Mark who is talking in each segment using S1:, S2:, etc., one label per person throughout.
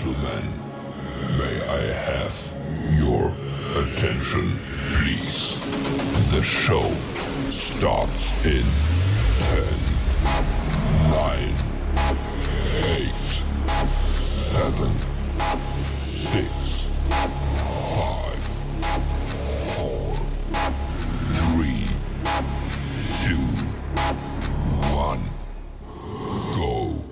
S1: gentlemen, may I have your attention, please? The show starts in 10, 9, 8, 7, 6, 5, 4, 3, 2, 1, go.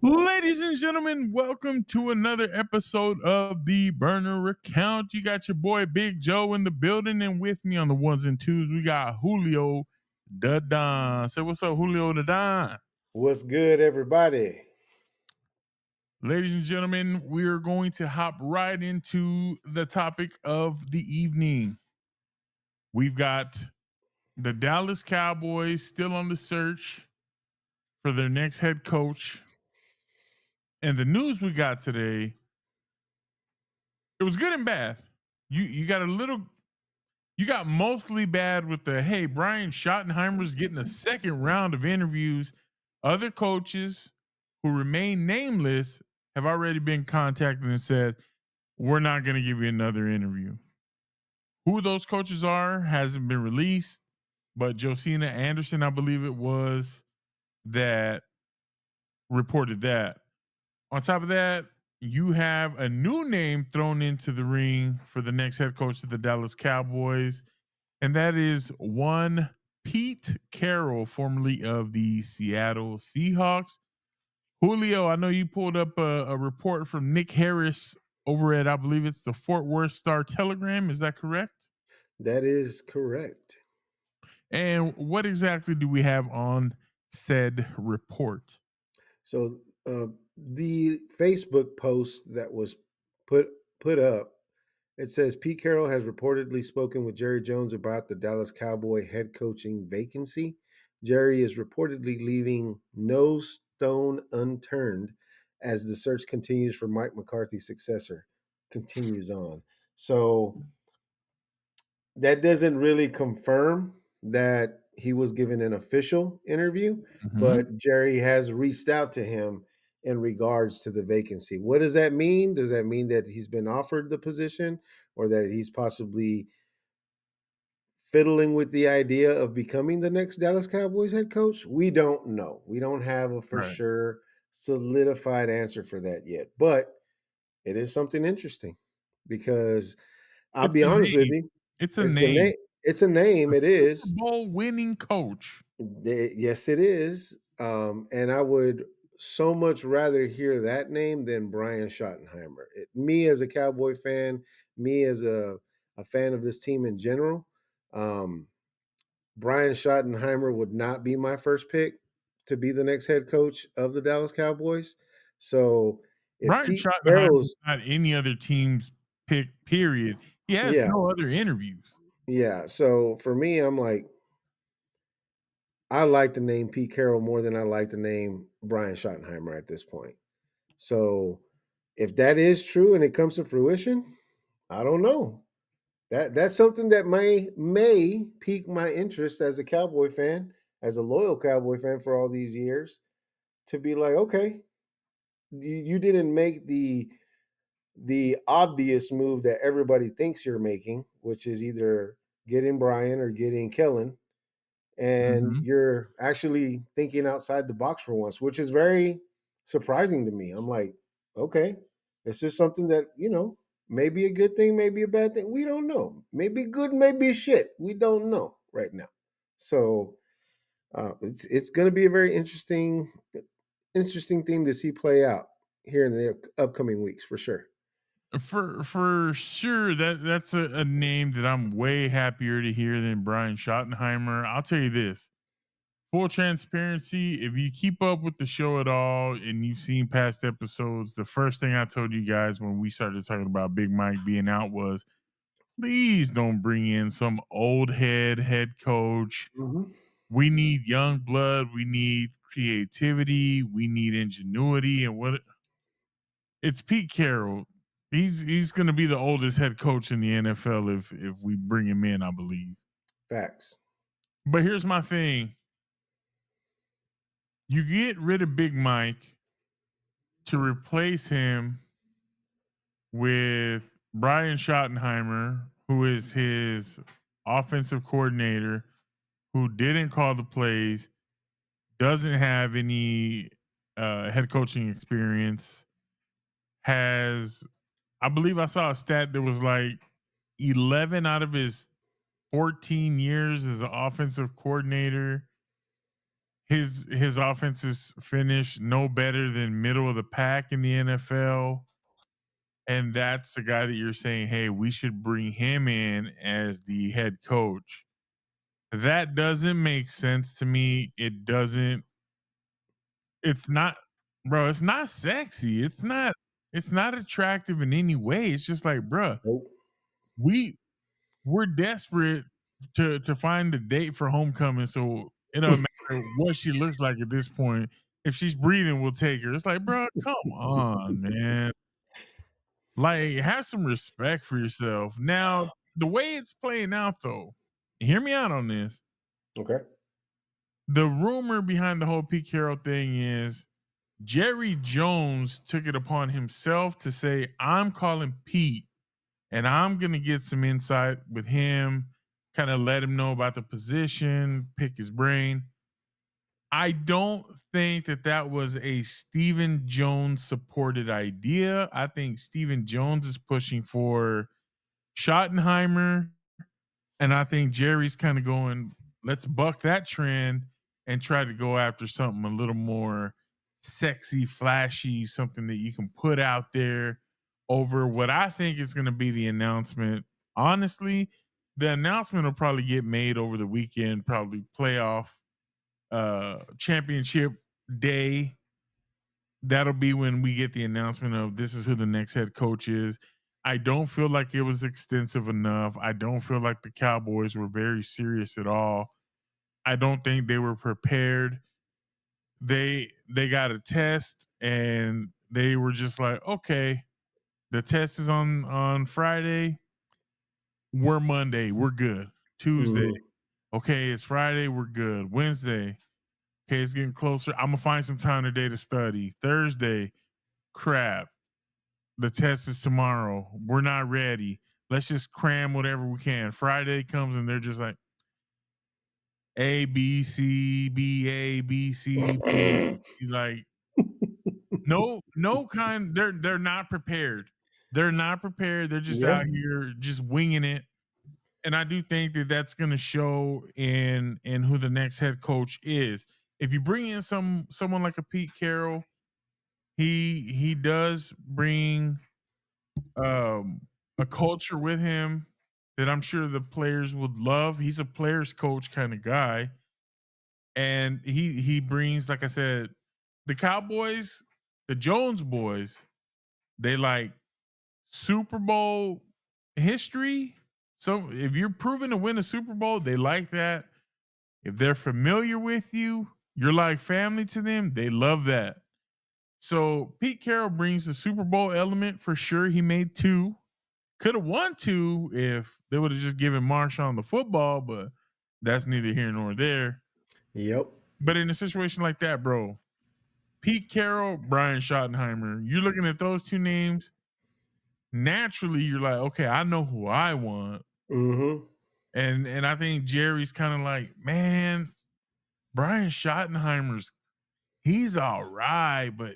S2: Ladies and gentlemen, welcome to another episode of the Burner Account. You got your boy Big Joe in the building, and with me on the ones and twos, we got Julio the Don. Say what's up, Julio the Don.
S3: What's good, everybody?
S2: Ladies and gentlemen, we're going to hop right into the topic of the evening. We've got the Dallas Cowboys still on the search for their next head coach. And the news we got today, it was good and bad. You got mostly bad with the, hey, Brian Schottenheimer's getting a second round of interviews. Other coaches who remain nameless have already been contacted and said, we're not going to give you another interview. Who those coaches are hasn't been released, but Josina Anderson, I believe it was, that reported that. On top of that, you have a new name thrown into the ring for the next head coach of the Dallas Cowboys, and that is one Pete Carroll, formerly of the Seattle Seahawks. Julio, I know you pulled up a report from Nick Harris over at, I believe it's the Fort Worth Star Telegram. Is that correct?
S3: That is correct.
S2: And what exactly do we have on said report?
S3: So the Facebook post that was put up, it says Pete Carroll has reportedly spoken with Jerry Jones about the Dallas Cowboy head coaching vacancy. Jerry is reportedly leaving no stone unturned as the search continues for Mike McCarthy's successor. Continues on. So that doesn't really confirm that he was given an official interview, but Jerry has reached out to him in regards to the vacancy. What does that mean? Does that mean that he's been offered the position or that he's possibly fiddling with the idea of becoming the next Dallas Cowboys head coach? We don't know. We don't have a for
S2: Right.
S3: sure solidified answer for that yet, but it is something interesting because I'll
S2: It's
S3: be
S2: a
S3: honest with
S2: name.
S3: you.
S2: It's a
S3: It's the
S2: name.
S3: name. It's a name.
S2: A
S3: It
S2: Super
S3: is.
S2: Bowl winning coach.
S3: Yes, it is. And I would so much rather hear that name than Brian Schottenheimer. Me as a Cowboy fan, me as a fan of this team in general, um, Brian Schottenheimer would not be my first pick to be the next head coach of the Dallas Cowboys. So if
S2: Brian
S3: Pete
S2: Schottenheimer is
S3: Carroll's,
S2: not any other team's pick, period. He has
S3: yeah,
S2: no other interviews.
S3: yeah. So for me, I'm like, I like the name Pete Carroll more than I like the name Brian Schottenheimer at this point. So if that is true and it comes to fruition, I don't know. That's something that may pique my interest as a Cowboy fan, as a loyal Cowboy fan for all these years, to be like, okay, you didn't make the obvious move that everybody thinks you're making, which is either getting Brian or getting Kellen, and
S2: Mhm.
S3: you're actually thinking outside the box for once, which is very surprising to me. I'm like, okay, this is something that, maybe a good thing, maybe a bad thing. We don't know. Maybe good, maybe shit. We don't know right now. So it's going to be a very interesting thing to see play out here in the upcoming weeks for sure.
S2: For sure, that's a name that I'm way happier to hear than Brian Schottenheimer. I'll tell you this. Full transparency, if you keep up with the show at all and you've seen past episodes, the first thing I told you guys when we started talking about Big Mike being out was, please don't bring in some old head coach.
S3: Mm-hmm.
S2: We need young blood. We need creativity. We need ingenuity. And what it's Pete Carroll. He's going to be the oldest head coach in the NFL if we bring him in, I believe.
S3: Facts.
S2: But here's my thing: you get rid of Big Mike, to replace him with Brian Schottenheimer, who is his offensive coordinator, who didn't call the plays, doesn't have any head coaching experience, has, I believe I saw a stat that was like 11 out of his 14 years as an offensive coordinator, his offenses finished no better than middle of the pack in the NFL. And that's the guy that you're saying, hey, we should bring him in as the head coach. That doesn't make sense to me. It doesn't, it's not, bro, it's not sexy. It's not attractive in any way. It's just like, bro,
S3: Nope.
S2: we we're desperate to find a date for homecoming. So it doesn't matter what she looks like at this point. If she's breathing, we'll take her. It's like, bro, come on, man. Like, have some respect for yourself. Now, the way it's playing out, though, hear me out on this.
S3: Okay.
S2: The rumor behind the whole Pete Carroll thing is Jerry Jones took it upon himself to say, I'm calling Pete and I'm going to get some insight with him, kind of let him know about the position, pick his brain. I don't think that was a Stephen Jones supported idea. I think Stephen Jones is pushing for Schottenheimer, and I think Jerry's kind of going, let's buck that trend and try to go after something a little more sexy, flashy, something that you can put out there over what I think is going to be the announcement. Honestly, the announcement will probably get made over the weekend, probably playoff championship day. That'll be when we get the announcement of this is who the next head coach is. I don't feel like it was extensive enough. I don't feel like the Cowboys were very serious at all. I don't think they were prepared. They got a test and they were just like, okay, the test is on Friday. We're Monday. We're good. Tuesday.
S3: Mhm.
S2: Okay, it's Friday. We're good. Wednesday. Okay, it's getting closer. I'm gonna find some time today to study. Thursday, crap. The test is tomorrow. We're not ready. Let's just cram whatever we can. Friday comes and they're just like A B C B A B C B. Like no kind. They're not prepared. They're not prepared. They're just
S3: Yeah.
S2: out here just winging it. And I do think that that's going to show in who the next head coach is. If you bring in someone like a Pete Carroll, he does bring um, a culture with him that I'm sure the players would love. He's a players coach kind of guy, and he brings, like I said, the Cowboys, the Jones boys. They like Super Bowl history. So if you're proven to win a Super Bowl, they like that. If they're familiar with you, you're like family to them. They love that. So Pete Carroll brings the Super Bowl element for sure. He made two. Could have won two if they would have just given Marshawn the football, but that's neither here nor there.
S3: Yep.
S2: But in a situation like that, bro, Pete Carroll, Brian Schottenheimer, you're looking at those two names. Naturally, you're like, okay, I know who I want.
S3: Mhm.
S2: And I think Jerry's kind of like, man, Brian Schottenheimer's he's all right, but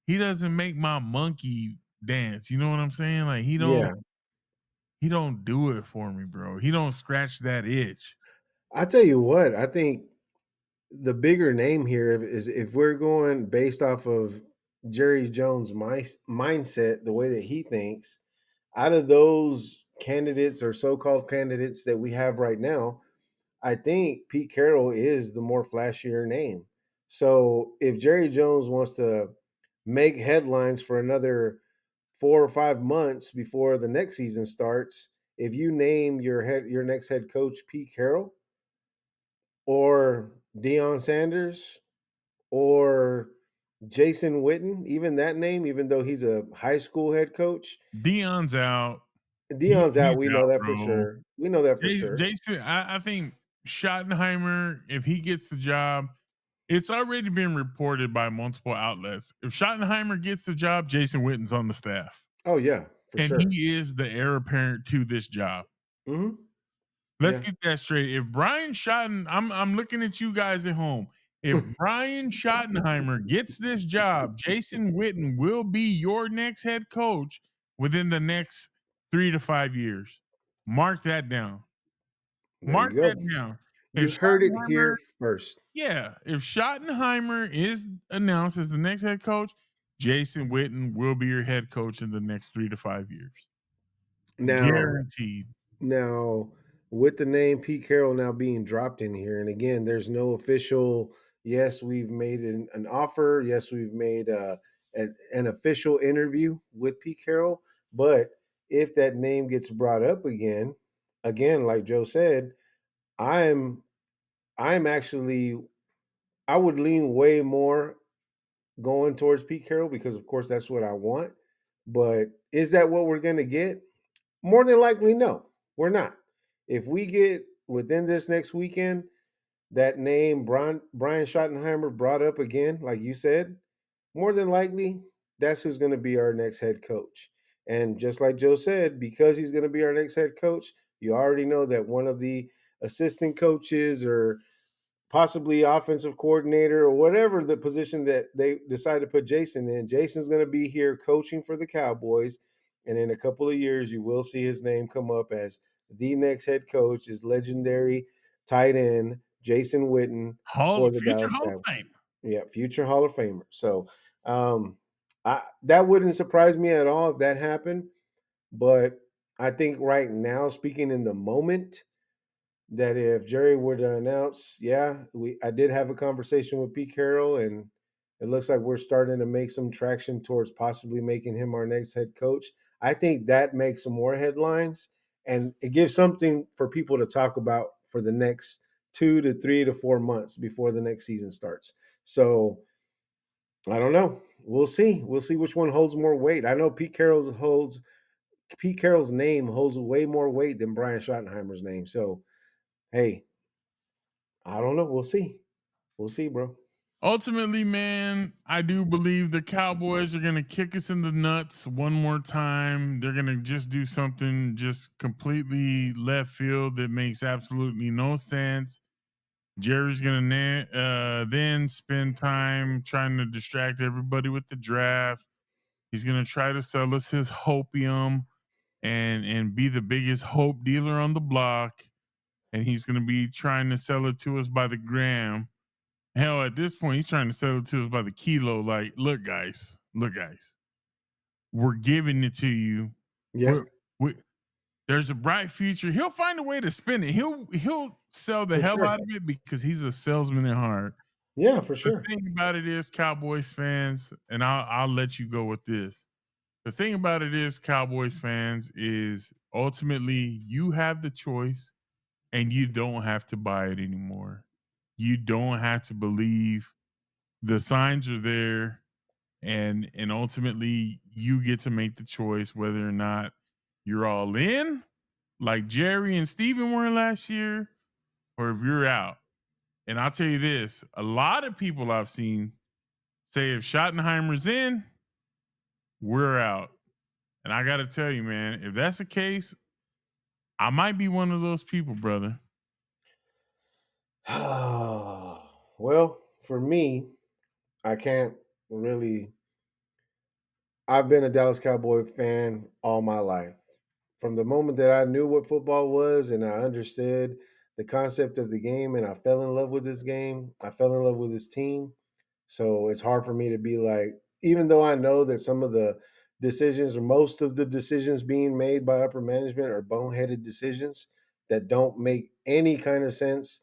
S2: he doesn't make my monkey dance. You know what I'm saying? Like
S3: Yeah.
S2: he don't do it for me, bro. He don't scratch that itch.
S3: I tell you what, I think the bigger name here is if we're going based off of Jerry Jones' mindset, the way that he thinks, out of those candidates or so-called candidates that we have right now, I think Pete Carroll is the more flashier name. So if Jerry Jones wants to make headlines for another 4 or 5 months before the next season starts, if you name your next head coach Pete Carroll or Deion Sanders or Jason Witten, even that name, even though he's a high school head coach,
S2: Dion's out.
S3: Deion's out.
S2: He's
S3: We
S2: out,
S3: know that for
S2: bro.
S3: sure. We know that for sure.
S2: Jason, I think Schottenheimer, if he gets the job, It's already been reported by multiple outlets. If Schottenheimer gets the job, Jason Witten's on the staff,
S3: Oh yeah, for
S2: and
S3: sure.
S2: he is the heir apparent to this job.
S3: Hmm.
S2: Let's
S3: Yeah.
S2: get that straight. If Brian Schotten, I'm looking at you guys at home. If Brian Schottenheimer gets this job, Jason Witten will be your next head coach within the next 3 to 5 years. Mark that down.
S3: There
S2: Mark
S3: you
S2: that
S3: go.
S2: down.
S3: You
S2: If
S3: heard it
S2: Schottenheimer,
S3: here first.
S2: yeah, if Schottenheimer is announced as the next head coach, Jason Witten will be your head coach in the next 3 to 5 years.
S3: Now,
S2: Guaranteed.
S3: now, with the name Pete Carroll now being dropped in here, and again, there's no official. Yes, we've made an offer. Yes, we've made an official interview with Pete Carroll. But if that name gets brought up again, like Joe said, I'm I'm actually I would lean way more going towards Pete Carroll because, of course, that's what I want. But is that what we're going to get? More than likely, no, we're not. If we get within this next weekend that name Brian Schottenheimer brought up again, like you said, more than likely that's who's going to be our next head coach. And just like Joe said, because he's going to be our next head coach, you already know that one of the assistant coaches or possibly offensive coordinator or whatever the position that they decide to put Jason in. Jason's going to be here coaching for the Cowboys. And in a couple of years, you will see his name come up as the next head coach, is legendary tight end, Jason Witten for the
S2: Future
S3: Dallas
S2: Hall of
S3: Cowboys.
S2: Fame.
S3: Yeah, future Hall of Famer. So um, that wouldn't surprise me at all if that happened. But I think right now, speaking in the moment, that if Jerry were to announce, yeah, I did have a conversation with Pete Carroll, and it looks like we're starting to make some traction towards possibly making him our next head coach. I think that makes some more headlines, and it gives something for people to talk about for the next 2 to 3 to 4 months before the next season starts. So I don't know. We'll see. We'll see which one holds more weight. I know Pete Carroll's name holds way more weight than Brian Schottenheimer's name. So hey, I don't know. We'll see. We'll see, bro.
S2: Ultimately, man, I do believe the Cowboys are going to kick us in the nuts one more time. They're going to just do something just completely left field that makes absolutely no sense. Jerry's going to then spend time trying to distract everybody with the draft. He's going to try to sell us his hopium and be the biggest hope dealer on the block. And he's going to be trying to sell it to us by the gram. Hell, at this point, he's trying to sell it to us by the kilo. Like, look, guys, we're giving it to you.
S3: Yeah,
S2: We're, we There's a bright future. He'll find a way to spin it. He'll sell the
S3: for
S2: hell
S3: sure.
S2: out of it because he's a salesman at heart.
S3: Yeah, for
S2: The
S3: sure.
S2: thing about it is, Cowboys fans, and I'll let you go with this. The thing about it is, Cowboys fans, is ultimately you have the choice and you don't have to buy it anymore. You don't have to believe. The signs are there, and ultimately you get to make the choice whether or not you're all in, like Jerry and Steven were last year, or if you're out. And I'll tell you this, a lot of people I've seen say if Schottenheimer's in, we're out. And I got to tell you, man, if that's the case, I might be one of those people, brother.
S3: Well, for me, I can't really. I've been a Dallas Cowboy fan all my life. From the moment that I knew what football was and I understood the concept of the game and I fell in love with this game, I fell in love with this team. So it's hard for me to be like, even though I know that some of the decisions or most of the decisions being made by upper management are boneheaded decisions that don't make any kind of sense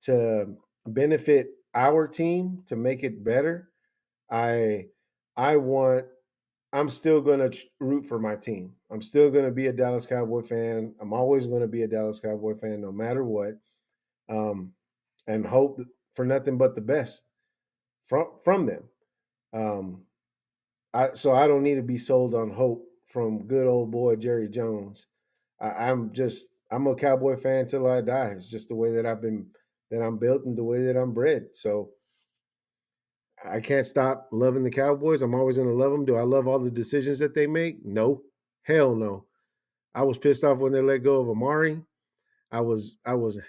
S3: to benefit our team to make it better. I I want I'm still going to root for my team. I'm still going to be a Dallas Cowboy fan. I'm always going to be a Dallas Cowboy fan no matter what. Um, and hope for nothing but the best from them. Um, so I don't need to be sold on hope from good old boy Jerry Jones. I'm a Cowboy fan till I die. It's just the way that I'm built and the way that I'm bred. So I can't stop loving the Cowboys. I'm always going to love them. Do I love all the decisions that they make? No. Hell no. I was pissed off when they let go of Amari. I was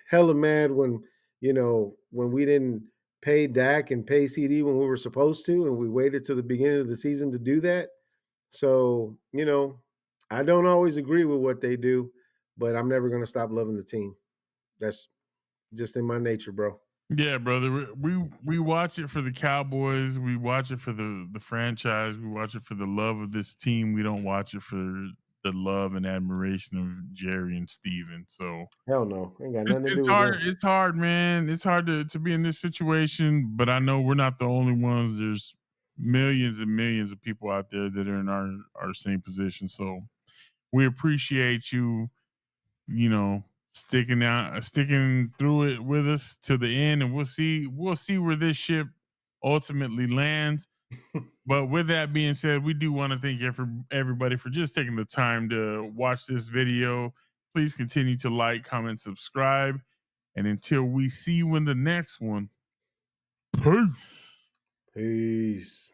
S3: hella mad when, when we didn't pay Dak and pay CD when we were supposed to, and we waited to the beginning of the season to do that. So, I don't always agree with what they do, but I'm never going to stop loving the team. That's just in my nature, bro.
S2: Yeah, brother. We watch it for the Cowboys. We watch it for the franchise. We watch it for the love of this team. We don't watch it for the love and admiration of Jerry and Steven. So
S3: Hell no. Ain't got
S2: it's,
S3: nothing to
S2: it's
S3: do with
S2: hard.
S3: them.
S2: It's hard, man. It's hard to be in this situation. But I know we're not the only ones. There's millions and millions of people out there that are in our same position. So we appreciate you, sticking through it with us to the end, and we'll see where this ship ultimately lands. But with that being said, we do want to thank everybody for just taking the time to watch this video. Please continue to like, comment, subscribe, and until we see you in the next one, peace.
S3: Peace.